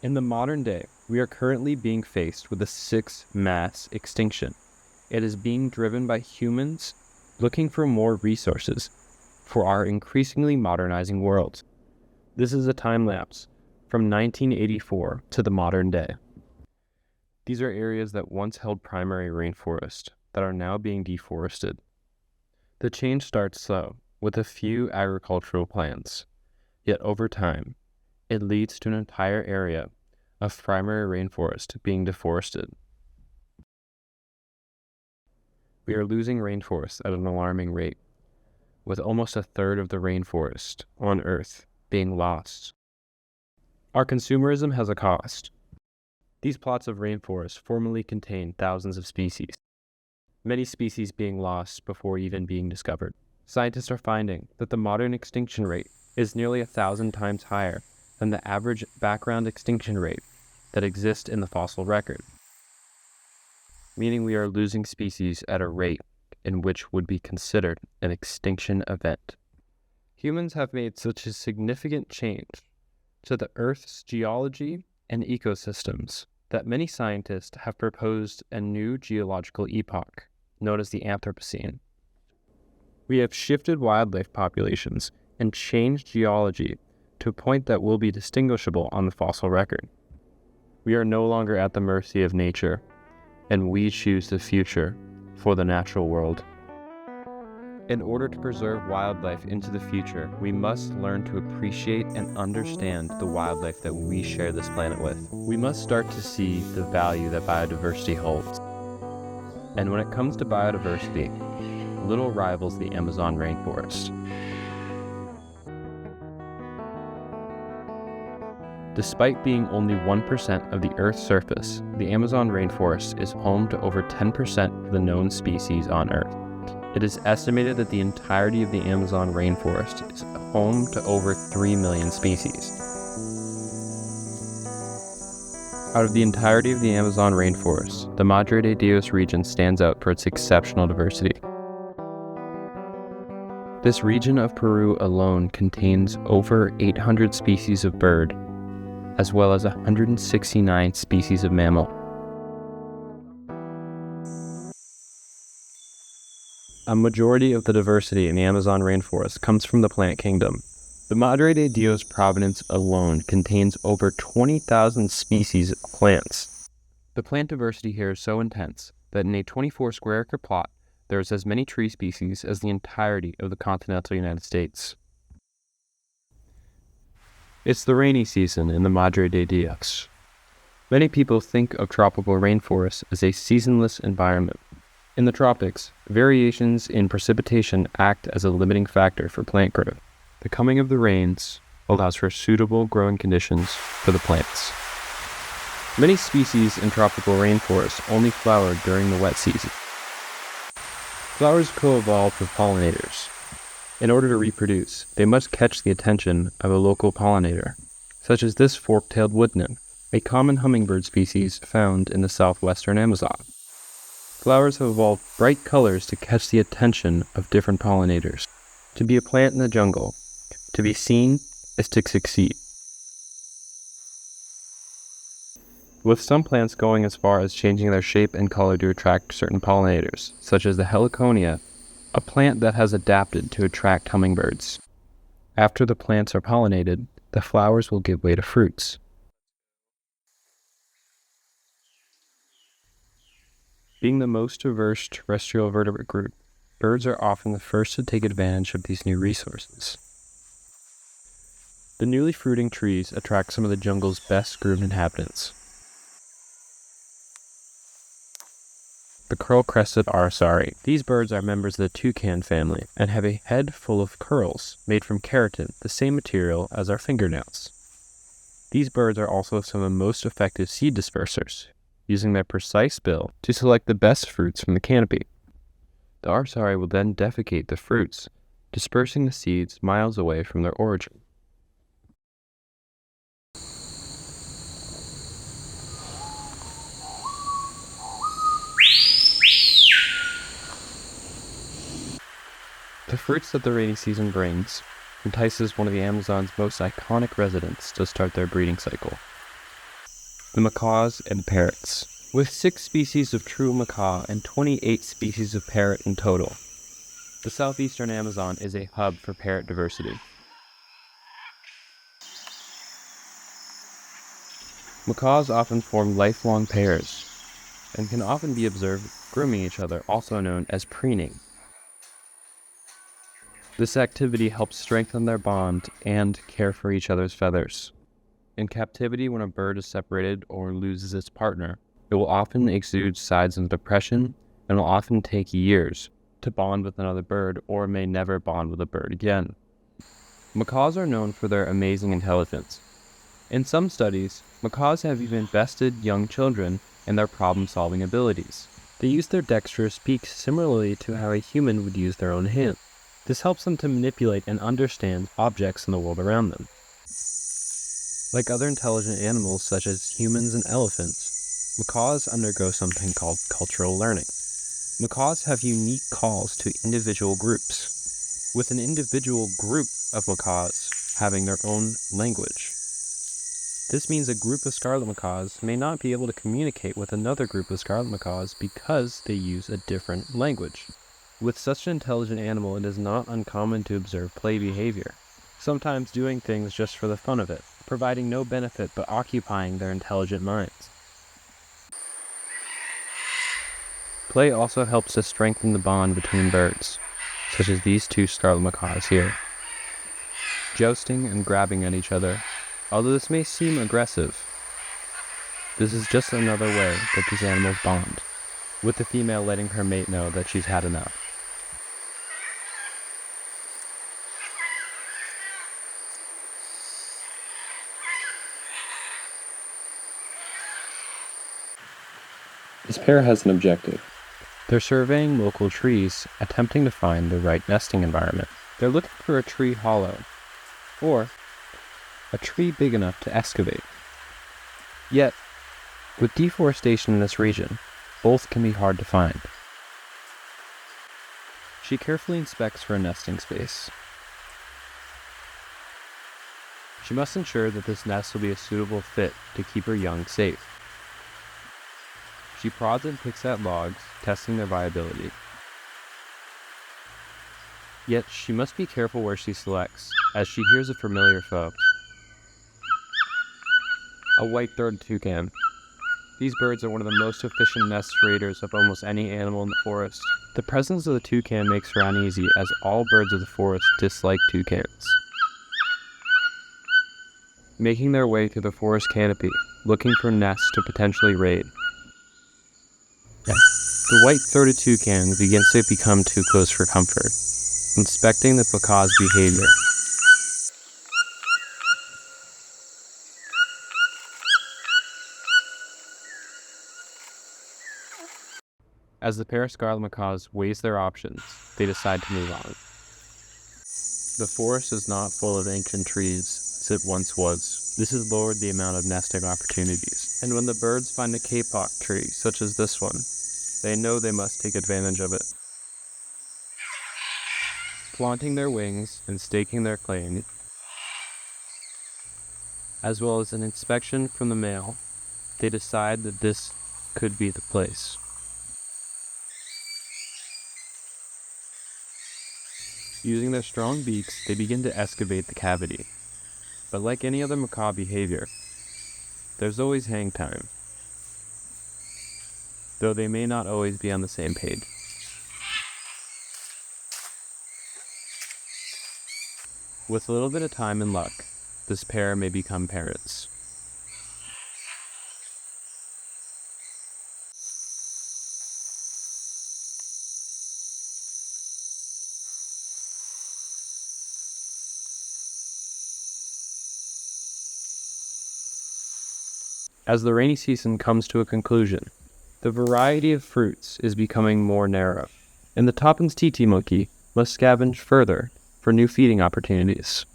In the modern day, we are currently being faced with a sixth mass extinction. It is being driven by humans looking for more resources for our increasingly modernizing world. This is a time lapse from 1984 to the modern day. These are areas that once held primary rainforest that are now being deforested. The change starts slow, with a few agricultural plants, yet over time, it leads to an entire area of primary rainforest being deforested. We are losing rainforest at an alarming rate, with almost a third of the rainforest on Earth being lost. Our consumerism has a cost. These plots of rainforest formerly contained thousands of species, many species being lost before even being discovered. Scientists are finding that the modern extinction rate is nearly 1,000 times higher than the average background extinction rate that exists in the fossil record, meaning we are losing species at a rate in which would be considered an extinction event. Humans have made such a significant change to the Earth's geology and ecosystems that many scientists have proposed a new geological epoch, known as the Anthropocene. We have shifted wildlife populations and changed geology to a point that will be distinguishable on the fossil record. We are no longer at the mercy of nature, and we choose the future for the natural world. In order to preserve wildlife into the future, we must learn to appreciate and understand the wildlife that we share this planet with. We must start to see the value that biodiversity holds. And when it comes to biodiversity, little rivals the Amazon rainforest. Despite being only 1% of the Earth's surface, the Amazon rainforest is home to over 10% of the known species on Earth. It is estimated that the entirety of the Amazon rainforest is home to over 3 million species. Out of the entirety of the Amazon rainforest, the Madre de Dios region stands out for its exceptional diversity. This region of Peru alone contains over 800 species of bird, as well as 169 species of mammal. A majority of the diversity in the Amazon rainforest comes from the plant kingdom. The Madre de Dios province alone contains over 20,000 species of plants. The plant diversity here is so intense that in a 24 square acre plot, there is as many tree species as the entirety of the continental United States. It's the rainy season in the Madre de Dios. Many people think of tropical rainforests as a seasonless environment. In the tropics, variations in precipitation act as a limiting factor for plant growth. The coming of the rains allows for suitable growing conditions for the plants. Many species in tropical rainforests only flower during the wet season. Flowers co-evolve with pollinators. In order to reproduce, they must catch the attention of a local pollinator, such as this fork-tailed wood nymph, a common hummingbird species found in the southwestern Amazon. Flowers have evolved bright colors to catch the attention of different pollinators. To be a plant in the jungle, to be seen is to succeed. With some plants going as far as changing their shape and color to attract certain pollinators, such as the heliconia, a plant that has adapted to attract hummingbirds. After the plants are pollinated, the flowers will give way to fruits. Being the most diverse terrestrial vertebrate group, birds are often the first to take advantage of these new resources. The newly fruiting trees attract some of the jungle's best groomed inhabitants. The curl-crested arsari. These birds are members of the toucan family and have a head full of curls made from keratin, the same material as our fingernails. These birds are also some of the most effective seed dispersers, using their precise bill to select the best fruits from the canopy. The arsari will then defecate the fruits, dispersing the seeds miles away from their origin. The fruits that the rainy season brings entices one of the Amazon's most iconic residents to start their breeding cycle. the macaws and parrots. With 6 species of true macaw and 28 species of parrot in total, the southeastern Amazon is a hub for parrot diversity. Macaws often form lifelong pairs and can often be observed grooming each other, also known as preening. This activity helps strengthen their bond and care for each other's feathers. In captivity, when a bird is separated or loses its partner, it will often exude signs of depression and will often take years to bond with another bird or may never bond with a bird again. Macaws are known for their amazing intelligence. In some studies, macaws have even bested young children in their problem-solving abilities. They use their dexterous beaks similarly to how a human would use their own hand. This helps them to manipulate and understand objects in the world around them. Like other intelligent animals such as humans and elephants, macaws undergo something called cultural learning. Macaws have unique calls to individual groups, with an individual group of macaws having their own language. This means a group of scarlet macaws may not be able to communicate with another group of scarlet macaws because they use a different language. With such an intelligent animal, it is not uncommon to observe play behavior, sometimes doing things just for the fun of it, providing no benefit but occupying their intelligent minds. Play also helps to strengthen the bond between birds, such as these 2 scarlet macaws here, jousting and grabbing at each other. Although this may seem aggressive, this is just another way that these animals bond, with the female letting her mate know that she's had enough. This pair has an objective. They're surveying local trees, attempting to find the right nesting environment. They're looking for a tree hollow, or a tree big enough to excavate. Yet, with deforestation in this region, both can be hard to find. She carefully inspects for a nesting space. She must ensure that this nest will be a suitable fit to keep her young safe. She prods and picks at logs, testing their viability. Yet she must be careful where she selects, as she hears a familiar foe. A white-throated toucan. These birds are one of the most efficient nest raiders of almost any animal in the forest. The presence of the toucan makes her uneasy, as all birds of the forest dislike toucans. Making their way through the forest canopy, looking for nests to potentially raid. The white-throated toucan begins to become too close for comfort, inspecting the macaw's behavior. As the pair of scarlet macaws weighs their options, they decide to move on. The forest is not full of ancient trees as it once was. This has lowered the amount of nesting opportunities, and when the birds find a kapok tree, such as this one, they know they must take advantage of it. Flaunting their wings and staking their claim, as well as an inspection from the male, they decide that this could be the place. Using their strong beaks, they begin to excavate the cavity. But like any other macaw behavior, there's always hang time, though they may not always be on the same page. With a little bit of time and luck, this pair may become parents. As the rainy season comes to a conclusion, the variety of fruits is becoming more narrow, and the Toppin's titi monkey must scavenge further for new feeding opportunities.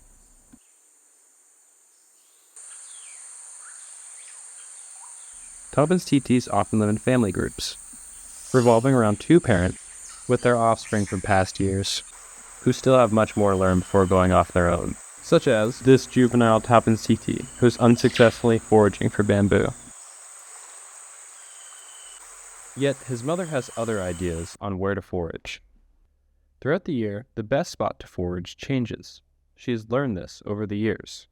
Toppin's titis often live in family groups, revolving around 2 parents with their offspring from past years, who still have much more to learn before going off their own, such as this juvenile Toppin's titi, who's unsuccessfully foraging for bamboo. Yet his mother has other ideas on where to forage. Throughout the year, the best spot to forage changes. She has learned this over the years.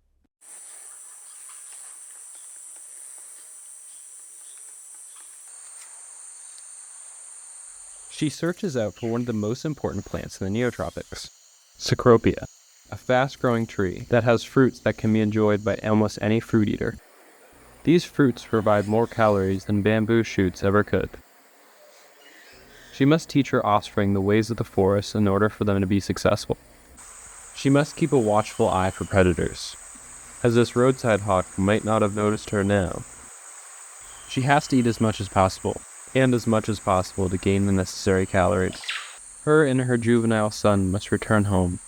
She searches out for one of the most important plants in the neotropics, Cecropia, a fast-growing tree that has fruits that can be enjoyed by almost any fruit eater. These fruits provide more calories than bamboo shoots ever could. She must teach her offspring the ways of the forest in order for them to be successful. She must keep a watchful eye for predators, as this roadside hawk might not have noticed her now. She has to eat as much as possible, and as much as possible to gain the necessary calories. Her and her juvenile son must return home,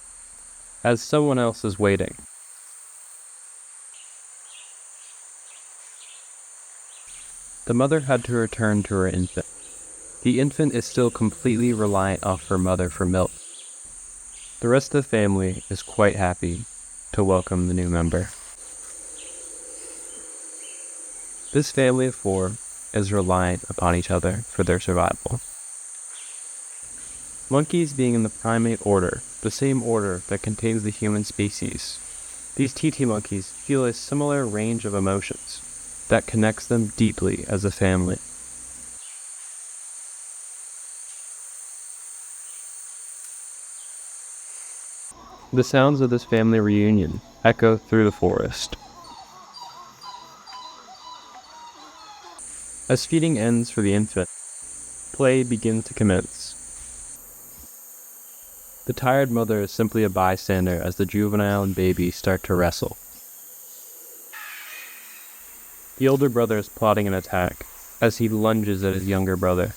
as someone else is waiting. The mother had to return to her infant. The infant is still completely reliant off her mother for milk. The rest of the family is quite happy to welcome the new member. This family of 4 is reliant upon each other for their survival. Monkeys being in the primate order, the same order that contains the human species, these TT monkeys feel a similar range of emotions that connects them deeply as a family. The sounds of this family reunion echo through the forest. As feeding ends for the infant, play begins to commence. The tired mother is simply a bystander as the juvenile and baby start to wrestle. The older brother is plotting an attack as he lunges at his younger brother.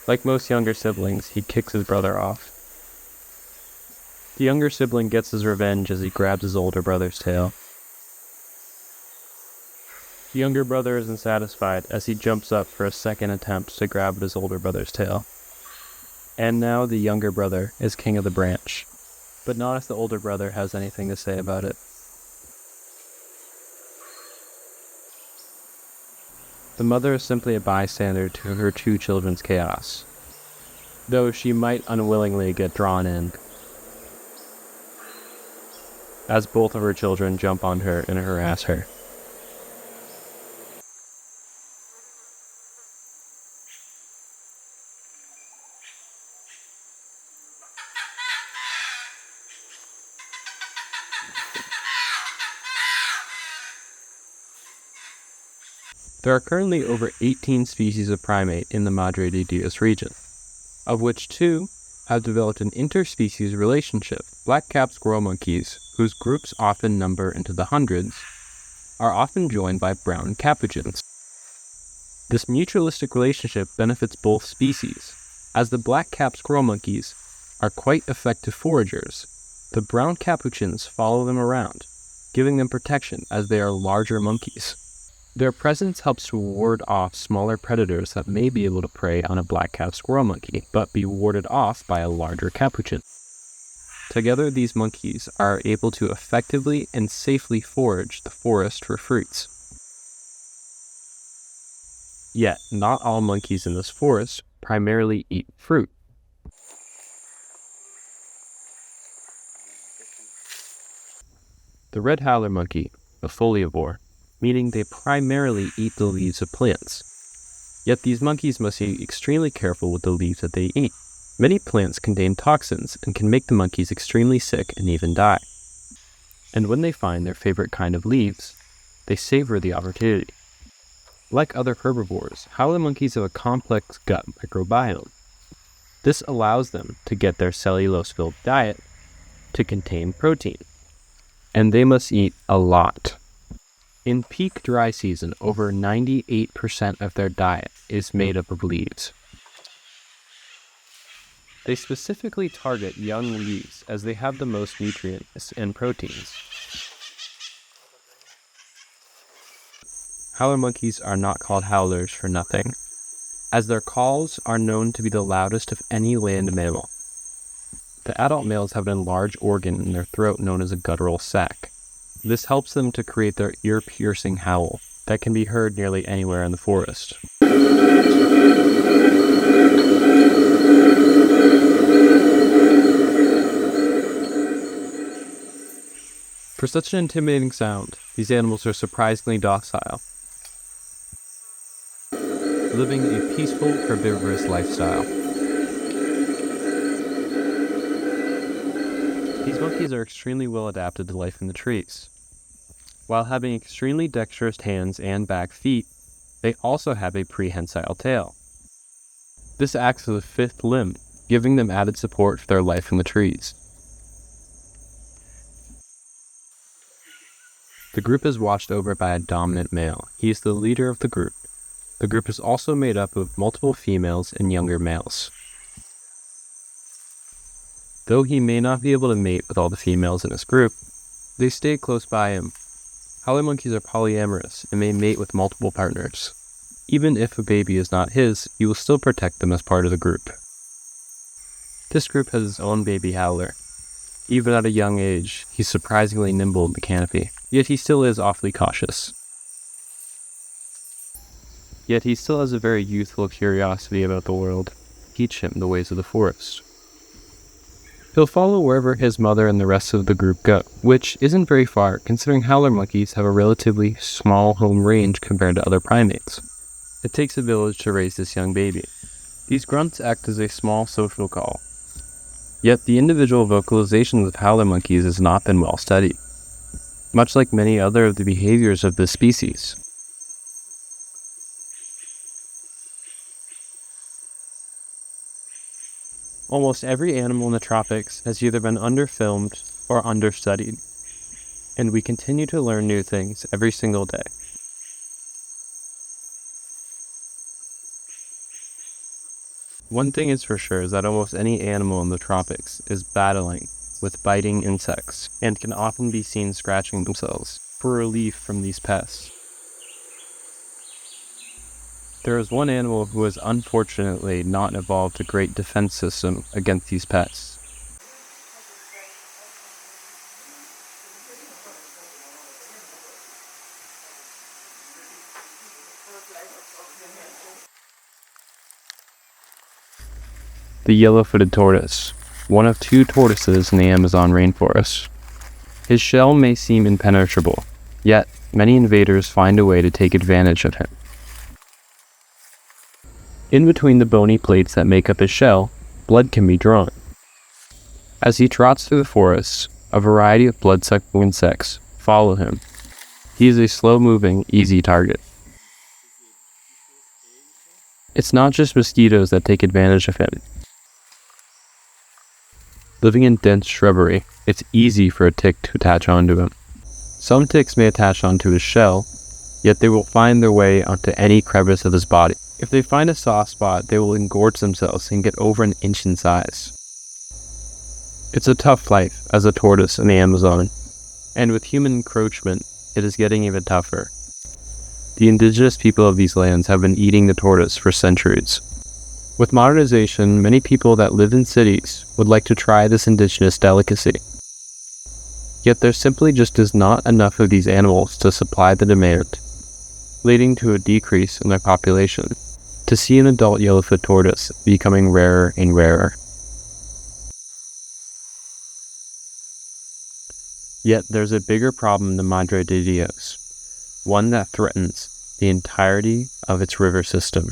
Like most younger siblings, he kicks his brother off. The younger sibling gets his revenge as he grabs his older brother's tail. The younger brother isn't satisfied as he jumps up for a second attempt to grab at his older brother's tail. And now the younger brother is king of the branch, but not if the older brother has anything to say about it. The mother is simply a bystander to her 2 children's chaos, though she might unwillingly get drawn in, as both of her children jump on her and harass her. There are currently over 18 species of primate in the Madre de Dios region, of which 2 have developed an interspecies relationship. Black-capped squirrel monkeys, whose groups often number into the hundreds, are often joined by brown capuchins. This mutualistic relationship benefits both species, as the black-capped squirrel monkeys are quite effective foragers. The brown capuchins follow them around, giving them protection as they are larger monkeys. Their presence helps to ward off smaller predators that may be able to prey on a black-capped squirrel monkey, but be warded off by a larger capuchin. Together, these monkeys are able to effectively and safely forage the forest for fruits. Yet, not all monkeys in this forest primarily eat fruit. The red howler monkey, a foliivore, meaning they primarily eat the leaves of plants. Yet these monkeys must be extremely careful with the leaves that they eat. Many plants contain toxins and can make the monkeys extremely sick and even die. And when they find their favorite kind of leaves, they savor the opportunity. Like other herbivores, howler monkeys have a complex gut microbiome. This allows them to get their cellulose-filled diet to contain protein. And they must eat a lot. In peak dry season, over 98% of their diet is made up of leaves. They specifically target young leaves as they have the most nutrients and proteins. Howler monkeys are not called howlers for nothing, as their calls are known to be the loudest of any land mammal. The adult males have an enlarged organ in their throat known as a guttural sac. This helps them to create their ear-piercing howl that can be heard nearly anywhere in the forest. For such an intimidating sound, these animals are surprisingly docile, living a peaceful, herbivorous lifestyle. These monkeys are extremely well adapted to life in the trees. While having extremely dexterous hands and back feet, they also have a prehensile tail. This acts as a fifth limb, giving them added support for their life in the trees. The group is watched over by a dominant male. He is the leader of the group. The group is also made up of multiple females and younger males. Though he may not be able to mate with all the females in his group, they stay close by him. Howler monkeys are polyamorous and may mate with multiple partners. Even if a baby is not his, he will still protect them as part of the group. This group has its own baby howler. Even at a young age, he's surprisingly nimble in the canopy, yet he still is awfully cautious. Yet he still has a very youthful curiosity about the world. Teach him the ways of the forest. He'll follow wherever his mother and the rest of the group go, which isn't very far considering howler monkeys have a relatively small home range compared to other primates. It takes a village to raise this young baby. These grunts act as a small social call. Yet the individual vocalizations of howler monkeys has not been well studied, much like many other of the behaviors of this species. Almost every animal in the tropics has either been underfilmed or understudied, and we continue to learn new things every single day. One thing is for sure is that almost any animal in the tropics is battling with biting insects and can often be seen scratching themselves for relief from these pests. There is one animal who has unfortunately not evolved a great defense system against these pests. The yellow-footed tortoise, one of two tortoises in the Amazon rainforest. His shell may seem impenetrable, yet many invaders find a way to take advantage of him. In between the bony plates that make up his shell, blood can be drawn. As he trots through the forest, a variety of blood-sucking insects follow him. He is a slow-moving, easy target. It's not just mosquitoes that take advantage of him. Living in dense shrubbery, it's easy for a tick to attach onto him. Some ticks may attach onto his shell, yet they will find their way onto any crevice of his body. If they find a soft spot, they will engorge themselves and get over an inch in size. It's a tough life as a tortoise in the Amazon, and with human encroachment, it is getting even tougher. The indigenous people of these lands have been eating the tortoise for centuries. With modernization, many people that live in cities would like to try this indigenous delicacy. Yet there simply just is not enough of these animals to supply the demand, leading to a decrease in their population, to see an adult yellowfoot tortoise becoming rarer and rarer. Yet there's a bigger problem than Madre de Dios, one that threatens the entirety of its river system.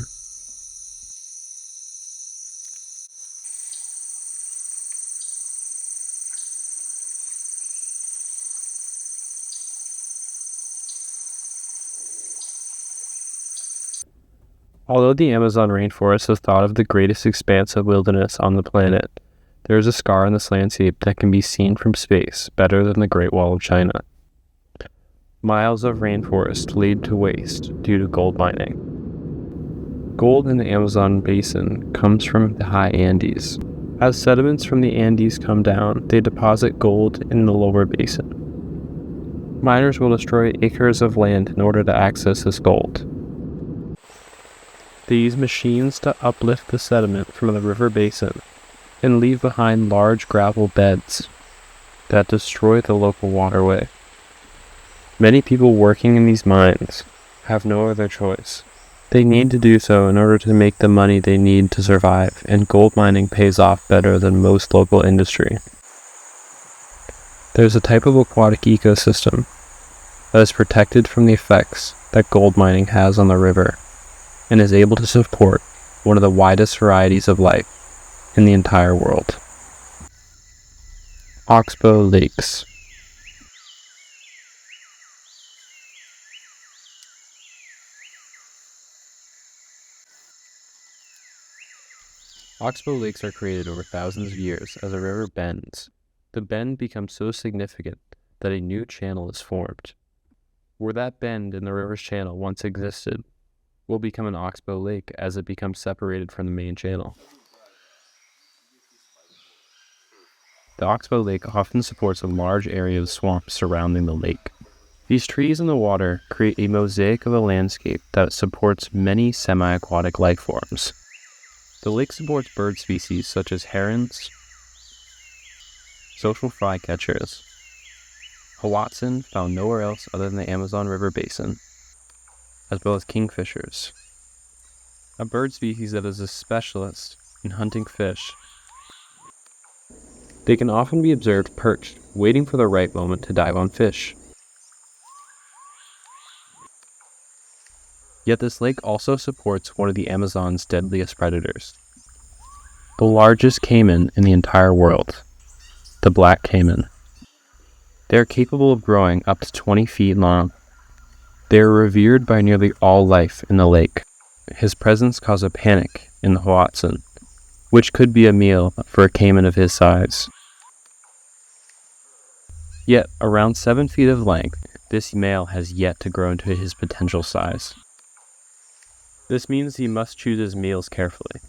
Although the Amazon rainforest is thought of the greatest expanse of wilderness on the planet, there is a scar in this landscape that can be seen from space better than the Great Wall of China. Miles of rainforest laid to waste due to gold mining. Gold in the Amazon basin comes from the high Andes. As sediments from the Andes come down, they deposit gold in the lower basin. Miners will destroy acres of land in order to access this gold. They use machines to uplift the sediment from the river basin and leave behind large gravel beds that destroy the local waterway. Many people working in these mines have no other choice They need to do so in order to make the money they need to survive, and gold mining pays off better than most local industry. There's a type of aquatic ecosystem that is protected from the effects that gold mining has on the river and is able to support one of the widest varieties of life in the entire world. Oxbow Lakes. Oxbow lakes are created over thousands of years as a river bends. The bend becomes so significant that a new channel is formed. Where that bend in the river's channel once existed will become an oxbow lake as it becomes separated from the main channel. The oxbow lake often supports a large area of swamp surrounding the lake. These trees in the water create a mosaic of a landscape that supports many semi-aquatic life forms. The lake supports bird species such as herons, social flycatchers, hoatzin found nowhere else other than the Amazon River basin, as well as kingfishers, a bird species that is a specialist in hunting fish. They can often be observed perched, waiting for the right moment to dive on fish. Yet this lake also supports one of the Amazon's deadliest predators, the largest caiman in the entire world, the black caiman. They are capable of growing up to 20 feet long. They are revered by nearly all life in the lake. His presence caused a panic in the hoatzin, which could be a meal for a caiman of his size. Yet, around 7 feet of length, this male has yet to grow into his potential size. This means he must choose his meals carefully,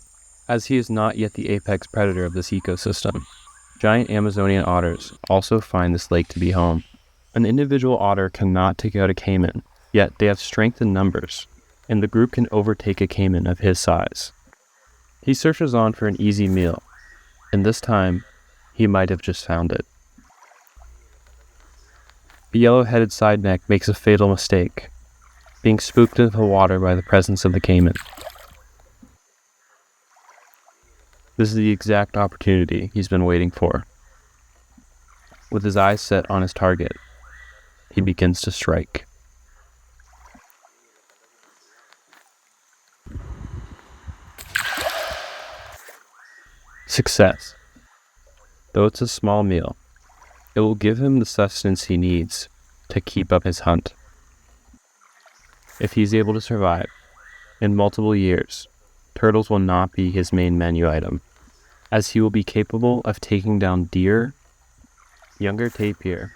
as he is not yet the apex predator of this ecosystem. Giant Amazonian otters also find this lake to be home. An individual otter cannot take out a caiman, yet they have strength in numbers, and the group can overtake a caiman of his size. He searches on for an easy meal, and this time, he might have just found it. The yellow-headed sideneck makes a fatal mistake, being spooked into the water by the presence of the caiman. This is the exact opportunity he's been waiting for. With his eyes set on his target, he begins to strike. Success. Though it's a small meal, it will give him the sustenance he needs to keep up his hunt. If he's able to survive, in multiple years, turtles will not be his main menu item, as he will be capable of taking down deer, younger tapir,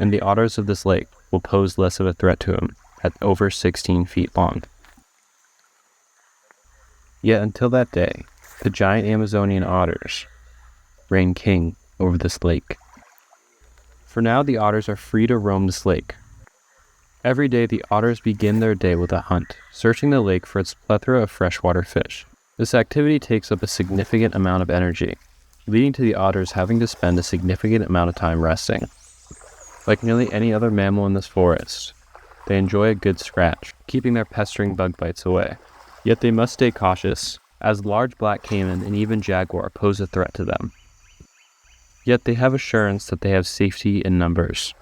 and the otters of this lake will pose less of a threat to him at over 16 feet long. Yet until that day, the giant Amazonian otters reign king over this lake. For now, the otters are free to roam this lake. Every day, the otters begin their day with a hunt, searching the lake for its plethora of freshwater fish. This activity takes up a significant amount of energy, leading to the otters having to spend a significant amount of time resting. Like nearly any other mammal in this forest, they enjoy a good scratch, keeping their pestering bug bites away. Yet they must stay cautious, as large black caiman and even jaguar pose a threat to them. Yet they have assurance that they have safety in numbers.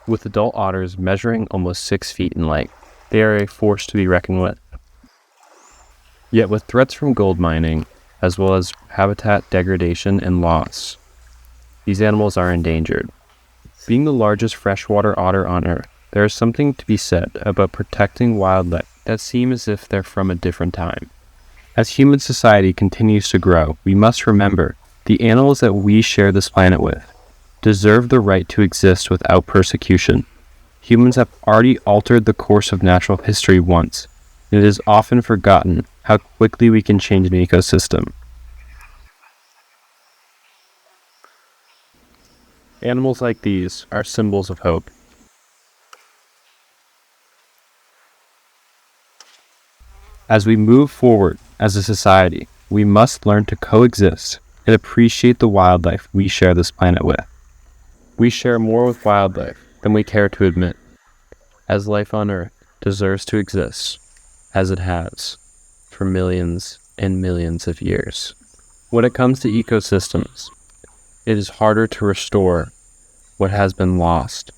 With adult otters measuring almost 6 feet in length, they are a force to be reckoned with. Yet with threats from gold mining, as well as habitat degradation and loss, these animals are endangered. Being the largest freshwater otter on Earth, there is something to be said about protecting wildlife that seem as if they're from a different time. As human society continues to grow, we must remember the animals that we share this planet with deserve the right to exist without persecution. Humans have already altered the course of natural history once, and it is often forgotten how quickly we can change an ecosystem. Animals like these are symbols of hope. As we move forward as a society, we must learn to coexist and appreciate the wildlife we share this planet with. We share more with wildlife than we care to admit, as life on Earth deserves to exist as it has for millions and millions of years. When it comes to ecosystems, it is harder to restore what has been lost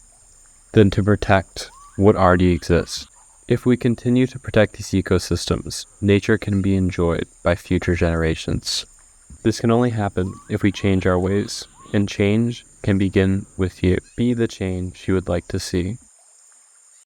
than to protect what already exists. If we continue to protect these ecosystems, nature can be enjoyed by future generations. This can only happen if we change our ways, and change can begin with you. Be the change you would like to see.